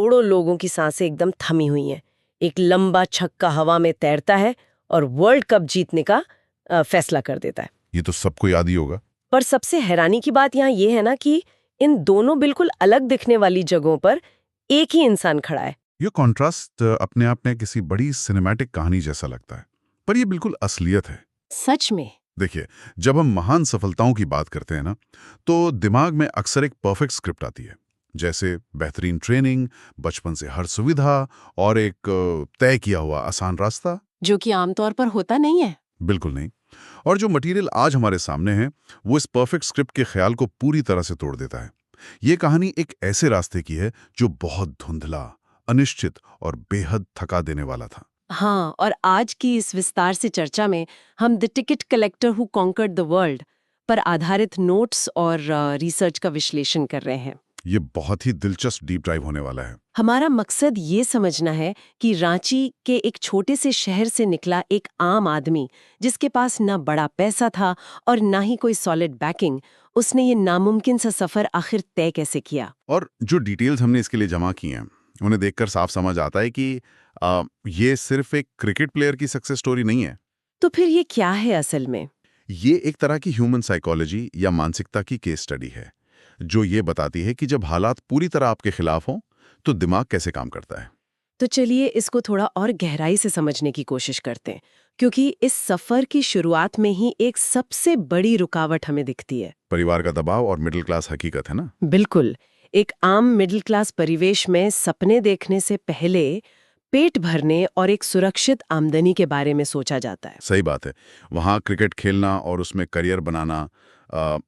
करोड़ों लोगों की सांसें एकदम थमी हुई हैं। एक लंबा छक्का हवा में तैरता है और वर्ल्ड कप जीतने का फैसला कर देता है। ये तो सबको याद ही होगा। पर सबसे हैरानी की बात यहाँ ये है ना कि इन दोनों बिल्कुल अलग दिखने वाली जगहों पर एक ही इंसान खड़ा है। ये कॉन्ट्रास्ट अपने आप में किसी बड़ी सिनेमैटिक कहानी जैसा लगता है, पर ये बिल्कुल असलियत है। सच में। देखिए, जब हम महान सफलताओं की बात करते हैं ना, तो दिमाग में अक्सर एक परफेक्ट स्क्रिप्ट आती है, जैसे बेहतरीन ट्रेनिंग, बचपन से हर सुविधा और एक तय किया हुआ आसान रास्ता। जो कि आमतौर पर होता नहीं है। बिल्कुल नहीं। और जो मटेरियल आज हमारे सामने है, वो इस परफेक्ट स्क्रिप्ट के ख्याल को पूरी तरह से तोड़ देता है। ये कहानी एक ऐसे रास्ते की है जो बहुत धुंधला, अनिश्चित और बेहद थका देने वाला था। हाँ, और आज की इस विस्तार से चर्चा में हम the ticket collector who conquered the world पर आधारित नोट्स और रिसर्च का विश्लेषण कर रहे हैं। ये बहुत ही दिलचस्प डीप ड्राइव होने वाला है। हमारा मकसद ये समझना है कि रांची के एक छोटे से शहर से निकला एक आम आदमी, जिसके पास ना बड़ा पैसा था और ना ही कोई सॉलिड बैकिंग, उसने ये नामुमकिन सा सफर आखिर तय कैसे किया। और जो डिटेल्स हमने इसके लिए जमा की हैं, उन्हें देखकर साफ समझ आता है कि ये सिर्फ एक क्रिकेट प्लेयर की सक्सेस स्टोरी नहीं है। तो फिर ये क्या है असल में? ये एक तरह की ह्यूमन साइकोलॉजी या मानसिकता की केस स्टडी है, जो ये बताती है कि जब हालात पूरी तरह आपके खिलाफ हों, तो दिमाग कैसे काम करता है। तो चलिए इसको थोड़ा और गहराई से समझने की कोशिश करते हैं, क्योंकि इस सफर की शुरुआत में ही एक सबसे बड़ी रुकावट हमें दिखती है। परिवार का दबाव और मिडिल क्लास हकीकत है ना। बिल्कुल। एक आम मिडिल क्लास परिवेश में सपने देखने से पहले पेट भरने और एक सुरक्षित आमदनी के बारे में सोचा जाता है। सही बात है। वहाँ क्रिकेट खेलना और उसमें करियर बनाना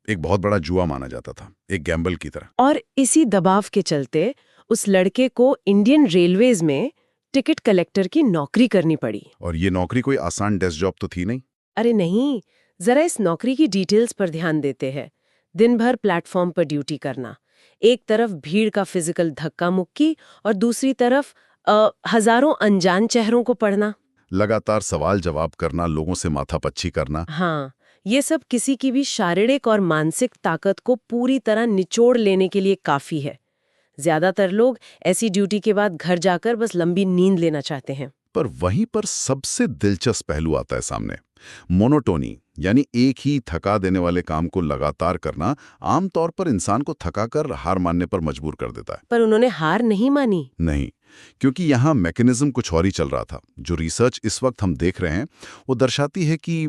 एक बहुत बड़ा जुआ माना जाता था, एक गैम्बल की तरह। और इसी दबाव के चलते उस लड़के को इंडियन रेलवेज में टिकट कलेक्टर की नौकरी करनी पड़ी। और ये नौकरी कोई आसान डेस्क जॉब तो थी नहीं। अरे नहीं, जरा इस नौकरी की डिटेल्स पर ध्यान देते हैं। दिन भर प्लेटफॉर्म पर ड्यूटी करना, एक तरफ भीड़ का फिजिकल धक्का मुक्की और दूसरी तरफ हजारों अनजान चेहरों को पढ़ना। लगातार सवाल जवाब करना, लोगों से माथापच्ची करना। हाँ, ये सब किसी की भी शारीरिक और मानसिक ताकत को पूरी तरह निचोड़ लेने के लिए काफी है। ज्यादातर लोग ऐसी ड्यूटी के बाद घर जाकर बस लंबी नींद लेना चाहते हैं। पर वहीं पर सबसे दिलचस्प पहलू आता है सामने। मोनोटोनी, यानी एक ही थका देने वाले काम को लगातार करना, आमतौर पर इंसान को थकाकर हार मानने पर मजबूर कर देता है। पर उन्होंने हार नहीं मानी। नहीं, क्योंकि यहाँ मैकेनिज्म कुछ और ही चल रहा था। जो रिसर्च इस वक्त हम देख रहे हैं, वो दर्शाती है कि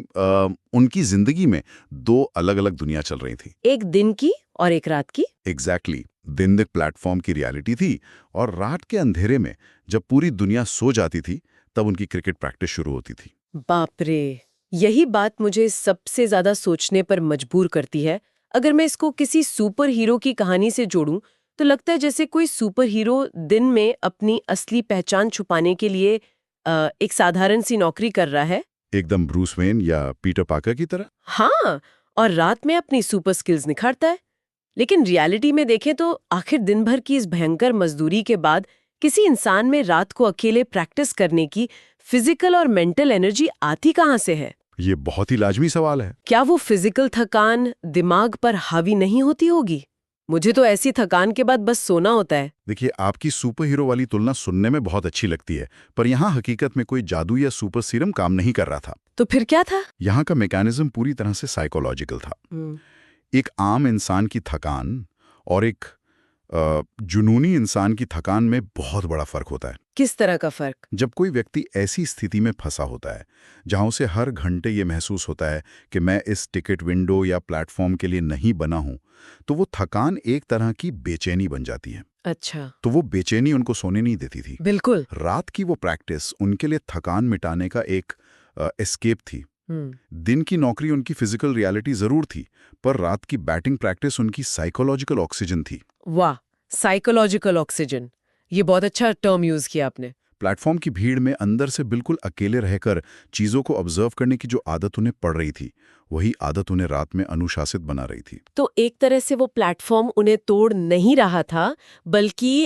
उनकी जिंदगी में दो अलग-अलग दुनिया चल रही थी। एक दिन की और एक रात की। एग्जैक्टली। दिन में प्लेटफॉर्म की रियलिटी थी और रात के अंधेरे में जब पूरी दुनिया सो जाती थी, तब उनकी क्रिकेट प्रैक्टिस शुरू होती थी। बाप रे, यही बात मुझे सबसे ज्यादा सोचने पर मजबूर करती है। अगर मैं इसको किसी सुपर हीरो की कहानी से जोड़ूं, तो लगता है जैसे कोई सुपर हीरो दिन में अपनी असली पहचान छुपाने के लिए एक साधारण सी नौकरी कर रहा है। एकदम ब्रूस वेन या पीटर पार्कर की तरह। हाँ, और रात में अपनी सुपर स्किल्स निखारता है। लेकिन रियलिटी में देखें तो आखिर दिन भर की इस भयंकर मजदूरी के बाद किसी इंसान में रात को अकेले प्रैक्टिस करने की फिजिकल और मेंटल एनर्जी आती कहाँ से है? ये बहुत ही लाजमी सवाल है। क्या वो फिजिकल थकान दिमाग पर हावी नहीं होती होगी? मुझे तो ऐसी थकान के बाद बस सोना होता है। देखिए, आपकी सुपर हीरो वाली तुलना सुनने में बहुत अच्छी लगती है, पर यहाँ हकीकत में कोई जादू या सुपर सीरम काम नहीं कर रहा था। तो फिर क्या था? यहाँ का मैकेनिज्म पूरी तरह से साइकोलॉजिकल था। एक आम इंसान की थकान और एक जुनूनी इंसान की थकान में बहुत बड़ा फर्क होता है। किस तरह का फर्क? जब कोई व्यक्ति ऐसी स्थिति में फंसा होता है जहां उसे हर घंटे ये महसूस होता है कि मैं इस टिकट विंडो या प्लेटफॉर्म के लिए नहीं बना हूं, तो वो थकान एक तरह की बेचैनी बन जाती है। अच्छा। तो वो बेचैनी उनको सोने नहीं देती थी। बिल्कुल। रात की वो प्रैक्टिस उनके लिए थकान मिटाने का एक एस्केप थी। दिन की नौकरी उनकी फिजिकल रियलिटी जरूर थी, पर रात की बैटिंग प्रैक्टिस उनकी साइकोलॉजिकल ऑक्सीजन थी। वाह, साइकोलॉजिकल ऑक्सीजन, ये बहुत अच्छा टर्म यूज किया आपने। प्लेटफॉर्म की भीड़ में अंदर से बिल्कुल अकेले रहकर चीजों को ऑब्जर्व करने की जो आदत उन्हें पड़ रही थी, वही आदत उन्हें रात में अनुशासित बना रही थी। तो एक तरह से वो प्लेटफॉर्म उन्हें तोड़ नहीं रहा था, बल्कि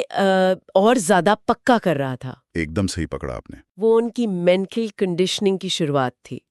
और ज्यादा पक्का कर रहा था। एकदम सही पकड़ा आपने। वो उनकी मेंटल कंडीशनिंग की शुरुआत थी।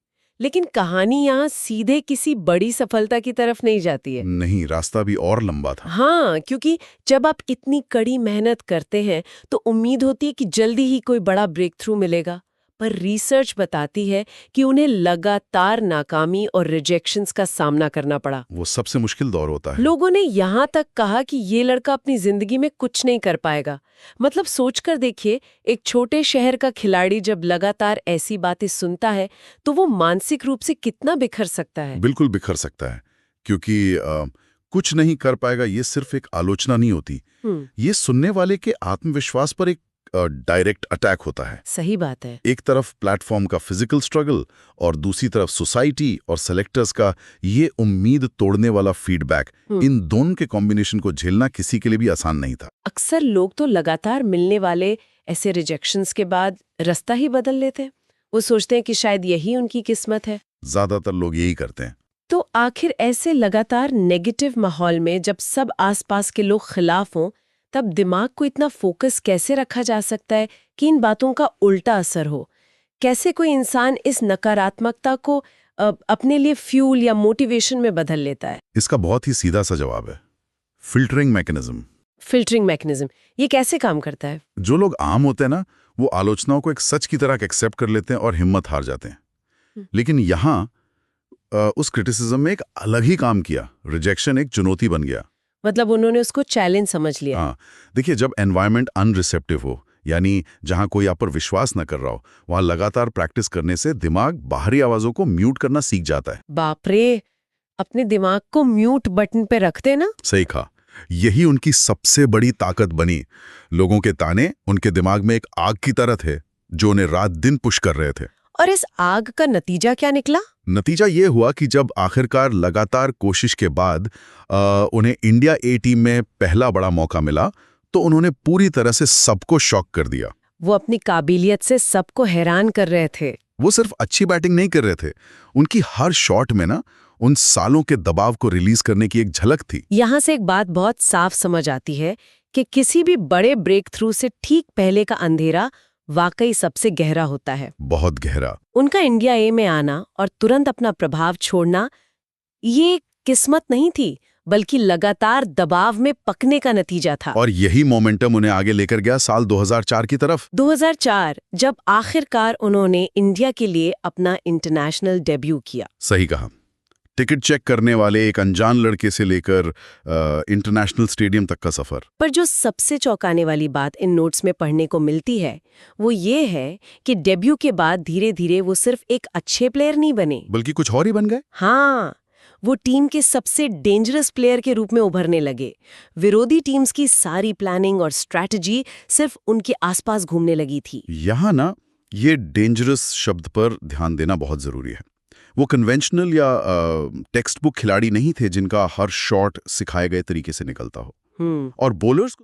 लेकिन कहानी यहाँ सीधे किसी बड़ी सफलता की तरफ नहीं जाती है। नहीं, रास्ता भी और लंबा था। हाँ, क्योंकि जब आप इतनी कड़ी मेहनत करते हैं तो उम्मीद होती है कि जल्दी ही कोई बड़ा ब्रेक थ्रू मिलेगा, पर रिसर्च बताती है कि उन्हें लगातार नाकामी और रिजेक्शंस का सामना करना पड़ा। वो सबसे मुश्किल दौर होता है। लोगों ने यहाँ तक कहा कि ये लड़का अपनी जिंदगी में कुछ नहीं कर पाएगा। मतलब सोचकर देखिए, एक छोटे शहर का खिलाड़ी जब लगातार ऐसी बातें सुनता है तो वो मानसिक रूप से कितना बिखर सकता है। बिल्कुल बिखर सकता है, क्योंकि कुछ नहीं कर पाएगा ये सिर्फ एक आलोचना नहीं होती, ये सुनने वाले के आत्मविश्वास पर एक डायरेक्ट अटैक होता है। सही बात है। एक तरफ प्लेटफॉर्म का फिजिकल स्ट्रगल और दूसरी तरफ सोसाइटी और सेलेक्टर्स का ये उम्मीद तोड़ने वाला फीडबैक, इन दोनों के कॉम्बिनेशन को झेलना किसी के लिए भी आसान नहीं था। अक्सर लोग तो लगातार मिलने वाले ऐसे रिजेक्शंस के बाद रास्ता ही बदल लेते हैं। वो सोचते हैं कि शायद यही उनकी किस्मत है। ज्यादातर लोग यही करते हैं। तो आखिर ऐसे लगातार नेगेटिव माहौल में जब सब आसपास के लोग खिलाफ हों, तब दिमाग को इतना फोकस कैसे रखा जा सकता है कि इन बातों का उल्टा असर हो? कैसे कोई इंसान इस नकारात्मकता को अपने लिए फ्यूल या मोटिवेशन में बदल लेता है? इसका बहुत ही सीधा सा जवाब है, फिल्टरिंग मैकेनिज्म। फिल्टरिंग मैकेनिज्म, ये कैसे काम करता है? जो लोग आम होते हैं ना, वो आलोचनाओं को एक सच की तरह एक्सेप्ट कर लेते हैं और हिम्मत हार जाते हैं। लेकिन यहाँ उस क्रिटिसिज्म में एक अलग ही काम किया। रिजेक्शन एक चुनौती बन गया। मतलब उन्होंने उसको चैलेंज समझ लिया। हाँ, देखिए, जब एनवायरनमेंट अनरिसेप्टिव हो, यानी जहां कोई आप पर विश्वास न कर रहा हो, वहां लगातार प्रैक्टिस करने से दिमाग बाहरी आवाजों को म्यूट करना सीख जाता है। बाप रे, अपने दिमाग को म्यूट बटन पे रखते ना। सही कहा, यही उनकी सबसे बड़ी ताकत बनी। लोगों के ताने उनके दिमाग में एक आग की तरह थे जो उन्हें रात दिन पुश कर रहे थे। और इस आग का नतीजा क्या निकला? नतीजा ये हुआ कि जब आखिरकार लगातार कोशिश के बाद उन्हें इंडिया ए टीम में पहला बड़ा मौका मिला, तो उन्होंने पूरी तरह से सबको शॉक कर दिया। वो अपनी काबिलियत से सबको हैरान कर रहे थे। वो सिर्फ अच्छी बैटिंग नहीं कर रहे थे, उनकी हर शॉट में ना उन सालों के दबाव को रिलीज करने की एक झलक थी। यहाँ से एक बात बहुत साफ समझ आती है कि किसी भी बड़े ब्रेक थ्रू से ठीक पहले का अंधेरा वाकई सबसे गहरा होता है। बहुत गहरा। उनका इंडिया ए में आना और तुरंत अपना प्रभाव छोड़ना, ये किस्मत नहीं थी, बल्कि लगातार दबाव में पकने का नतीजा था। और यही मोमेंटम उन्हें आगे लेकर गया साल 2004 की तरफ। 2004, जब आखिरकार उन्होंने इंडिया के लिए अपना इंटरनेशनल डेब्यू किया। सही कहा, टिकट चेक करने वाले एक अनजान लड़के से लेकर इंटरनेशनल स्टेडियम तक का सफर। पर जो सबसे चौंकाने वाली बात इन नोट्स में पढ़ने को मिलती है, वो ये है कि डेब्यू के बाद धीरे धीरे वो सिर्फ एक अच्छे प्लेयर नहीं बने, बल्कि कुछ और ही बन गए। हाँ, वो टीम के सबसे डेंजरस प्लेयर के रूप में उभरने लगे। विरोधी टीम्स की सारी प्लानिंग और स्ट्रैटेजी सिर्फ उनके आसपास घूमने लगी थी। यहाँ ना, ये डेंजरस शब्द पर ध्यान देना बहुत जरूरी है। वो कन्वेंशनल या टेक्स्ट बुक खिलाड़ी नहीं थे जिनका हर शॉट सिखाए गए तरीके से निकलता हो। और बॉलर्स